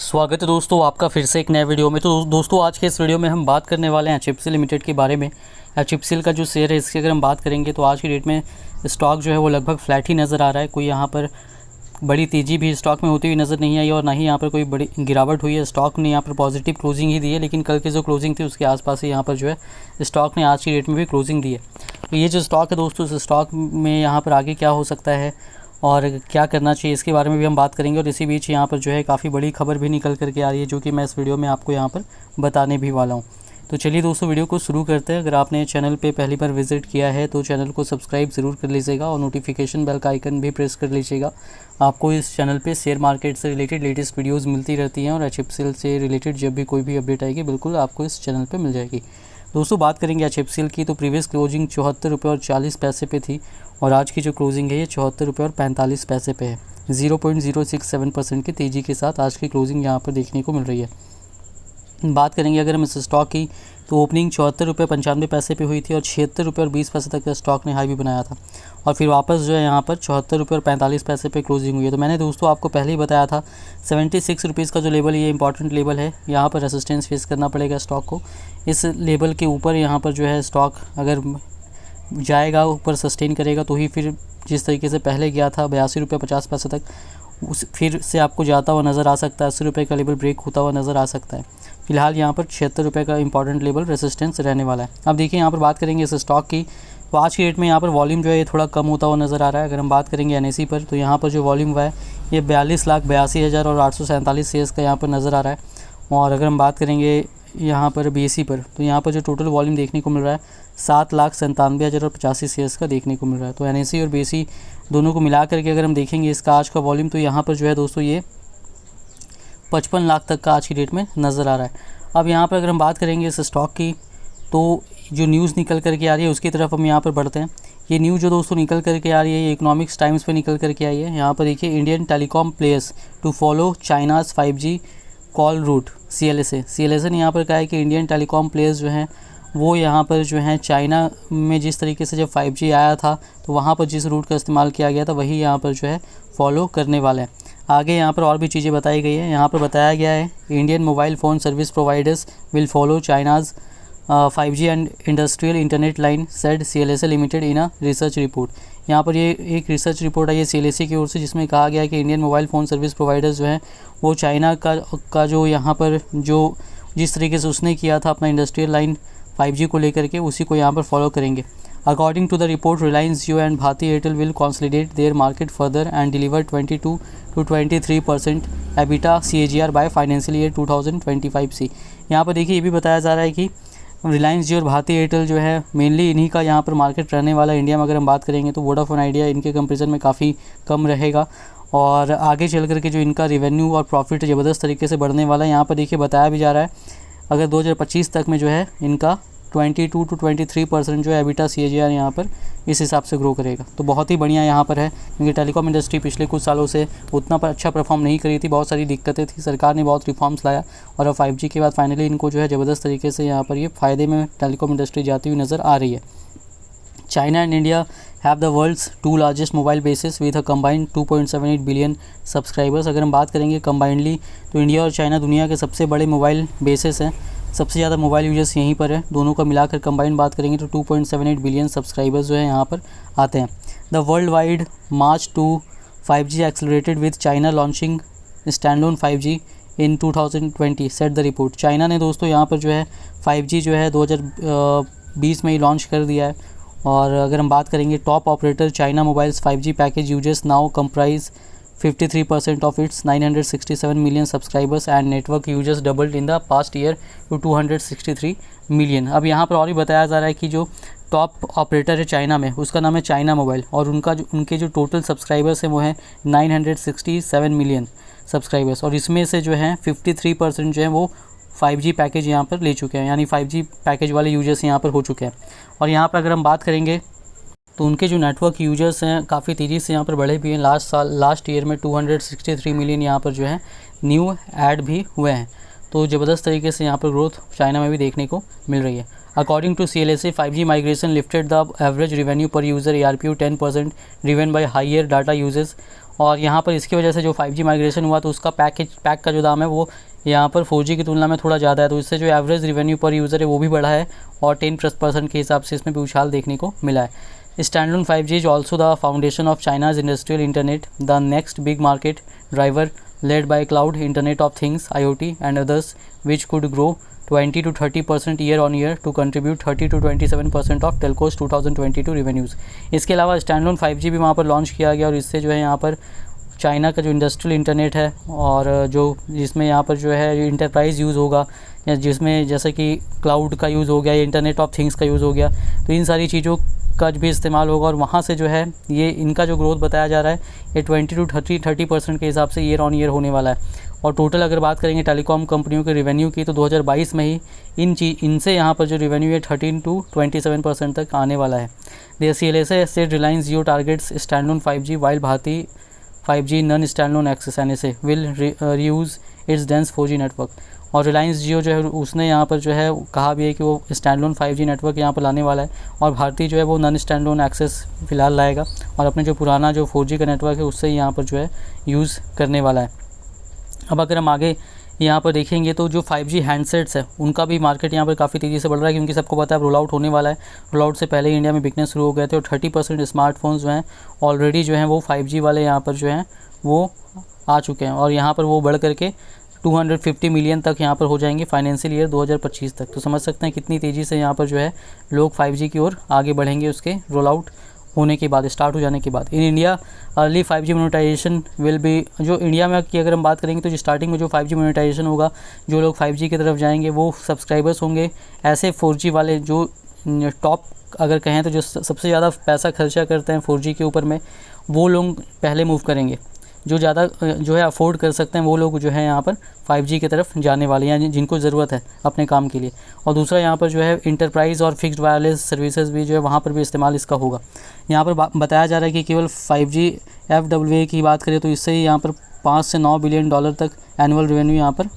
स्वागत है दोस्तों आपका फिर से एक नए वीडियो में। तो दोस्तों आज के इस वीडियो में हम बात करने वाले हैं एचएफसीएल लिमिटेड के बारे में। एचएफसीएल का जो शेयर है इसकी अगर हम बात करेंगे तो आज की डेट में स्टॉक जो है वो लगभग फ्लैट ही नज़र आ रहा है। कोई यहाँ पर बड़ी तेज़ी भी स्टॉक में होती हुई नज़र नहीं आई और ना ही यहाँ पर कोई बड़ी गिरावट हुई है। स्टॉक ने यहाँ पर पॉजिटिव क्लोजिंग ही दी है, लेकिन कल की जो क्लोजिंग थी उसके आसपास ही यहाँ पर जो है स्टॉक ने आज की डेट में भी क्लोजिंग दी है। तो ये जो स्टॉक है दोस्तों, इस स्टॉक में यहाँ पर आगे क्या हो सकता है और क्या करना चाहिए इसके बारे में भी हम बात करेंगे। और इसी बीच यहाँ पर जो है काफ़ी बड़ी खबर भी निकल करके आ रही है, जो कि मैं इस वीडियो में आपको यहाँ पर बताने भी वाला हूँ। तो चलिए दोस्तों वीडियो को शुरू करते हैं। अगर आपने चैनल पे पहली बार विजिट किया है तो चैनल को सब्सक्राइब ज़रूर कर लीजिएगा और नोटिफिकेशन बेल का आइकन भी प्रेस कर लीजिएगा। आपको इस चैनल पे शेयर मार्केट से रिलेटेड लेटेस्ट वीडियोस मिलती रहती हैं और एचएफसीएल से रिलेटेड जब भी कोई भी अपडेट आएगी बिल्कुल आपको इस चैनल पर मिल जाएगी। दोस्तों बात करेंगे एचएफसीएल की, तो प्रीवियस क्लोजिंग 74 रुपये और 40 पैसे पे थी और आज की जो क्लोजिंग है ये 74 रुपये और 45 पैसे पे है। 0.067% की तेज़ी के साथ आज की क्लोजिंग यहाँ पर देखने को मिल रही है। बात करेंगे अगर हम इस स्टॉक की, तो ओपनिंग 74 रुपये 95 पैसे पे हुई थी और 76 रुपये और 20 पैसे तक का स्टॉक ने हाई भी बनाया था और फिर वापस जो है यहाँ पर 74 रुपये और 45 पैसे पे क्लोजिंग हुई है। तो मैंने दोस्तों आपको पहले ही बताया था 76 रुपीज़ का जो लेवल है ये इंपॉर्टेंट लेवल है। यहाँ पर रेसिस्टेंस फेस करना पड़ेगा स्टॉक को। इस लेवल के ऊपर यहाँ पर जो है स्टॉक अगर जाएगा, ऊपर सस्टेन करेगा, तो ही फिर जिस तरीके से पहले गया था 82 रुपये 50 पैसे तक, उस फिर से आपको जाता हुआ नज़र आ सकता है। 80 रुपये का लेवल ब्रेक होता हुआ नज़र आ सकता है। फिलहाल यहाँ पर 76 रुपये का इंपॉर्टेंट लेवल रेसिस्टेंस रहने वाला है। अब देखिए यहाँ पर बात करेंगे इस स्टॉक की, तो आज की डेट में यहाँ पर वॉल्यूम जो है ये थोड़ा कम होता हुआ नज़र आ रहा है। अगर हम बात करेंगे एनएसई पर, तो यहाँ पर जो वॉल्यूम हुआ है ये 42,82,000 और 847 शेयर्स का यहाँ पर नज़र आ रहा है। और अगर हम बात करेंगे यहाँ पर बीएसई पर, तो यहाँ पर जो टोटल वॉल्यूम देखने को मिल रहा है 7,97,000 और 85 शेयर्स का देखने को मिल रहा है। तो एनएसई और बीएसई दोनों को मिला करके अगर हम देखेंगे इसका आज का वॉल्यूम, तो यहाँ पर जो है दोस्तों ये 55 लाख तक का आज की डेट में नज़र आ रहा है। अब यहाँ पर अगर हम बात करेंगे इस स्टॉक की, तो जो न्यूज़ निकल करके आ रही है उसकी तरफ हम यहाँ पर बढ़ते हैं। ये न्यूज़ जो दोस्तों निकल करके आ रही है ये इकोनॉमिक्स टाइम्स पे निकल करके आई है। यहाँ पर देखिए, Indian telecom players to follow China's 5G call route CLSA ने यहाँ पर कहा है कि इंडियन टेलीकॉम प्लेयर्स जो हैं वो यहाँ पर जो हैं चाइना में जिस तरीके से जब 5G आया था तो वहाँ पर जिस रूट का इस्तेमाल किया गया था वही यहाँ पर जो है फॉलो करने वाले हैं। आगे यहाँ पर और भी चीज़ें बताई गई है। यहाँ पर बताया गया है Indian mobile phone service providers will follow China's 5G and industrial internet line, said CLSA limited in a research report. यहाँ पर ये एक रिसर्च रिपोर्ट आई है CLSA की ओर से, जिसमें कहा गया है कि Indian mobile phone service providers जो हैं वो चाइना का जो यहाँ पर जो जिस तरीके से उसने किया था अपना इंडस्ट्रियल लाइन 5G को लेकर के, उसी को यहाँ पर फॉलो करेंगे। According to the report, Reliance Jio and Bharti Airtel will consolidate their market further and deliver 22 to 23% EBITDA CAGR by financial year 2025 से। यहाँ पर देखिए ये भी बताया जा रहा है कि रिलायंस जियो और भारती एयरटेल जो है मेनली इन्हीं का यहाँ पर मार्केट रहने वाला है। इंडिया में अगर हम बात करेंगे तो वोडाफोन आइडिया इनके कंपेरिजन में काफ़ी कम रहेगा और आगे चल करके जो इनका रेवेन्यू और प्रॉफिट ज़बरदस्त तरीके से बढ़ने वाला है। यहाँ पर देखिए बताया भी जा रहा है अगर 2025 तक में जो है इनका 22 to 23% जो है EBITDA CAGR यहाँ पर इस हिसाब से ग्रो करेगा। तो बहुत ही बढ़िया यहाँ पर है, क्योंकि टेलीकॉम इंडस्ट्री पिछले कुछ सालों से उतना अच्छा परफॉर्म नहीं करी थी, बहुत सारी दिक्कतें थी, सरकार ने बहुत रिफॉर्म्स लाया और अब 5G के बाद फाइनली इनको जो है ज़बरदस्त तरीके से यहाँ पर ये फ़ायदे में टेलीकॉम इंडस्ट्री जाती हुई नज़र आ रही है। China and India have the world's 2 largest mobile bases with a combined 2.78 billion subscribers. अगर हम बात करेंगे कंबाइंडली, तो इंडिया और चाइना दुनिया के सबसे बड़े मोबाइल बेसेस हैं, सबसे ज़्यादा मोबाइल यूजर्स यहीं पर है। दोनों का मिलाकर कंबाइंड बात करेंगे तो 2.78 बिलियन सब्सक्राइबर्स जो है यहाँ पर आते हैं। The world wide March two 5G accelerated with China launching standalone 5G in 2020, set the report. China ने दोस्तों यहाँ पर जो है 5G जो है 2020 में ही लॉन्च कर दिया है। और अगर हम बात करेंगे top operator China mobiles 5G package users now comprise 53% of its 967 million subscribers and network users doubled in the past year to 263 million। अब यहाँ पर और भी बताया जा रहा है कि जो टॉप ऑपरेटर है चाइना में उसका नाम है चाइना मोबाइल और उनके जो टोटल सब्सक्राइबर्स हैं वो हैं 967 मिलियन सब्सक्राइबर्स और इसमें से जो है 53% जो है वो 5G पैकेज यहाँ पर ले चुके हैं, यानी 5G पैकेज वाले यूजर्स यहाँ पर हो चुके हैं। और यहाँ पर अगर हम बात करेंगे तो उनके जो नेटवर्क यूजर्स हैं काफ़ी तेज़ी से यहाँ पर बढ़े भी हैं। लास्ट ईयर में 263 मिलियन यहाँ पर जो है न्यू ऐड भी हुए हैं। तो ज़बरदस्त तरीके से यहाँ पर ग्रोथ चाइना में भी देखने को मिल रही है। According to CLSA, 5G migration lifted the average revenue per user ARPU 10% driven by higher data usage और यहाँ पर इसकी वजह से जो 5G माइग्रेशन हुआ तो उसका पैक का जो दाम है वो यहाँ पर 4G की तुलना में थोड़ा ज़्यादा है, तो इससे जो एवरेज रेवेन्यू पर यूज़र है वो भी बढ़ा है और 10% के हिसाब से इसमें भी उछाल देखने को मिला है। Standalone 5G is also the foundation of China's industrial internet, the next big market driver led by cloud, Internet of Things, IoT and others, which could grow 20 to 30% year on year to contribute 30 to 27% of telco's 2022 revenues। इसके अलावा standalone 5G भी वहाँ पर launch किया गया और इससे जो है यहाँ पर चाइना का जो इंडस्ट्रियल इंटरनेट है और जो जिसमें यहाँ पर जो है इंटरप्राइज़ यूज़ होगा या जिसमें जैसे कि क्लाउड का यूज़ हो गया या इंटरनेट ऑफ थिंग्स का यूज़ हो गया, तो इन सारी चीज़ों का भी इस्तेमाल होगा और वहाँ से जो है ये इनका जो ग्रोथ बताया जा रहा है ये 20 to 30% के हिसाब से ईयर ऑन ईयर होने वाला है। और टोटल अगर बात करेंगे टेलीकॉम कंपनियों के रेवेन्यू की तो 2022 में ही इनसे यहाँ पर जो रेवेन्यू है 13 to 27% तक आने वाला है। The CLSA said Reliance Jio targets standalone 5G while Bharti 5G non standalone access NSA will reuse its dense 4G network. और रिलायंस जियो जो है उसने यहाँ पर जो है कहा भी है कि वो स्टैंडअलोन 5G नेटवर्क यहाँ पर लाने वाला है और भारती जो है वो नॉन स्टैंडअलोन एक्सेस फ़िलहाल लाएगा और अपने जो पुराना जो 4G का नेटवर्क है उससे यहाँ पर जो है यूज़ करने वाला है। अब अगर हम आगे यहाँ पर देखेंगे तो जो 5G हैंडसेट्स है उनका भी मार्केट यहाँ पर काफ़ी तेज़ी से बढ़ रहा है, क्योंकि सबको पता है रोल आउट होने वाला है। रोल आउट से पहले ही इंडिया में बिकने शुरू हो गए थे और 30% स्मार्टफोन्स जो हैं ऑलरेडी जो हैं वो 5G वाले यहाँ पर जो हैं वो आ चुके हैं और यहाँ पर वो बढ़ करके 250 मिलियन तक यहाँ पर हो जाएंगे फाइनेंशियल ईयर 2025 तक। तो समझ सकते हैं कितनी तेज़ी से यहाँ पर जो है लोग 5G की ओर आगे बढ़ेंगे उसके रोल आउट होने के बाद, स्टार्ट हो जाने के बाद। In India early 5G monetisation will be, जो इंडिया में की अगर हम बात करेंगे तो जो स्टार्टिंग में जो 5G मोनेटाइजेशन होगा, जो लोग 5G की तरफ जाएंगे वो सब्सक्राइबर्स होंगे ऐसे 4G वाले जो टॉप अगर कहें तो जो सबसे ज़्यादा पैसा खर्चा करते हैं 4G के ऊपर में, वो लोग पहले मूव करेंगे। जो ज़्यादा जो है अफोर्ड कर सकते हैं वो लोग जो है यहाँ पर 5G की तरफ जाने वाले हैं जिनको ज़रूरत है अपने काम के लिए। और दूसरा यहाँ पर जो है इंटरप्राइज़ और फिक्स्ड वायरलेस सर्विसेज भी जो है वहाँ पर भी इस्तेमाल इसका होगा। यहाँ पर बताया जा रहा है कि केवल 5G FWA की बात करें तो इससे ही यहाँ पर 5 से 9 बिलियन डॉलर तक एनुअल रेवेन्यू यहाँ पर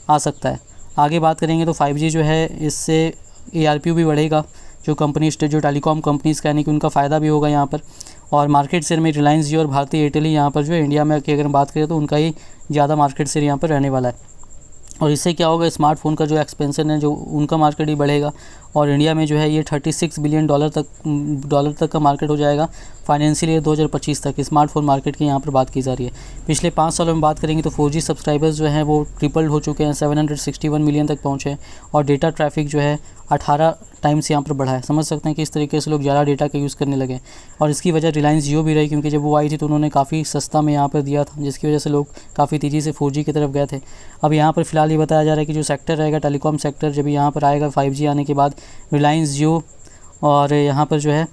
आ सकता है। आगे बात करेंगे तो 5G जो है इससे ARPU भी बढ़ेगा, जो कंपनीज जो टेलीकॉम कंपनीज़ का यानी कि उनका फ़ायदा भी होगा यहाँ पर। और मार्केट शेयर में रिलायंस जियो और भारती एयरटेल ही यहाँ पर जो है इंडिया में की अगर बात करें तो उनका ही ज़्यादा मार्केट शेयर यहाँ पर रहने वाला है। और इससे क्या होगा, स्मार्टफोन का जो एक्सपेंशन है जो उनका मार्केट ही बढ़ेगा और इंडिया में जो है ये 36 बिलियन डॉलर तक का मार्केट हो जाएगा फाइनेंशियल ईयर 2025 तक। स्मार्टफोन मार्केट की यहाँ पर बात की जा रही है। पिछले 5 सालों में बात करेंगे तो 4G सब्सक्राइबर्स जो हैं वो ट्रिपल हो चुके हैं, 761 मिलियन तक पहुँचे हैं और डेटा ट्रैफिक जो है 18 टाइम्स यहाँ पर बढ़ा है। समझ सकते हैं कि इस तरीके से लोग ज़्यादा डेटा का यूज़ करने लगे और इसकी वजह रिलायंस जियो भी रही, क्योंकि जब वो आई थी तो उन्होंने काफ़ी सस्ता में यहाँ पर दिया था, जिसकी वजह से लोग काफ़ी तेज़ी से 4G की तरफ गए थे। अब यहाँ पर फिलहाल ये बताया जा रहा है कि जो सेक्टर रहेगा टेलीकॉम सेक्टर, जब यहाँ पर आएगा 5G आने के बाद, रिलायंस जियो और यहाँ पर जो है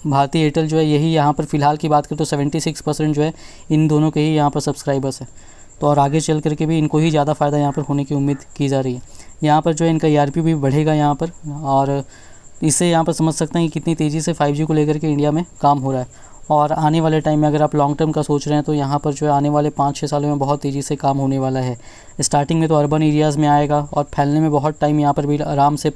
भारती एयरटेल जो है यही यहाँ पर फ़िलहाल की बात करें तो 76% जो है इन दोनों के ही यहाँ पर सब्सक्राइबर्स हैं। तो और आगे चल करके भी इनको ही ज़्यादा फ़ायदा यहाँ पर होने की उम्मीद की जा रही है। यहाँ पर जो है इनका ARPU भी बढ़ेगा यहाँ पर और इससे यहाँ पर समझ सकते हैं कि कितनी तेज़ी से 5G को लेकर के इंडिया में काम हो रहा है। और आने वाले टाइम में अगर आप लॉन्ग टर्म का सोच रहे हैं तो यहाँ पर जो है आने वाले 5-6 सालों में बहुत तेज़ी से काम होने वाला है। स्टार्टिंग में तो अर्बन एरियाज़ में आएगा और फैलने में बहुत टाइम यहाँ पर भी आराम से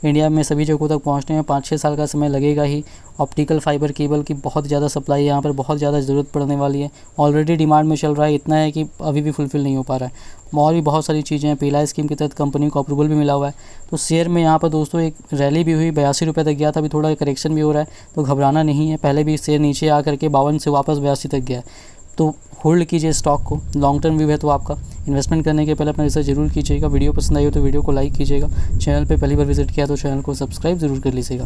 इंडिया में सभी जगहों तक पहुँचने में 5-6 साल का समय लगेगा ही। ऑप्टिकल फाइबर केबल की बहुत ज़्यादा सप्लाई यहाँ पर बहुत ज़्यादा ज़रूरत पड़ने वाली है। ऑलरेडी डिमांड में चल रहा है, इतना है कि अभी भी फुलफ़िल नहीं हो पा रहा है। और भी बहुत सारी चीज़ें हैं। पीएलआई स्कीम के तहत कंपनी को अप्रूवल भी मिला हुआ है। तो शेयर में यहाँ पर दोस्तों एक रैली भी हुई, 82 रुपये तक गया था, अभी थोड़ा करेक्शन भी हो रहा है, तो घबराना नहीं है। पहले भी शेयर नीचे आ करके 52 से वापस 82 तक गया, तो होल्ड कीजिए स्टॉक को। लॉन्ग टर्म व्यू है तो आपका इन्वेस्टमेंट करने के पहले अपना रिसर्च जरूर कीजिएगा। वीडियो पसंद आई हो तो वीडियो को लाइक कीजिएगा। चैनल पे पहली बार विजिट किया तो चैनल को सब्सक्राइब ज़रूर कर लीजिएगा।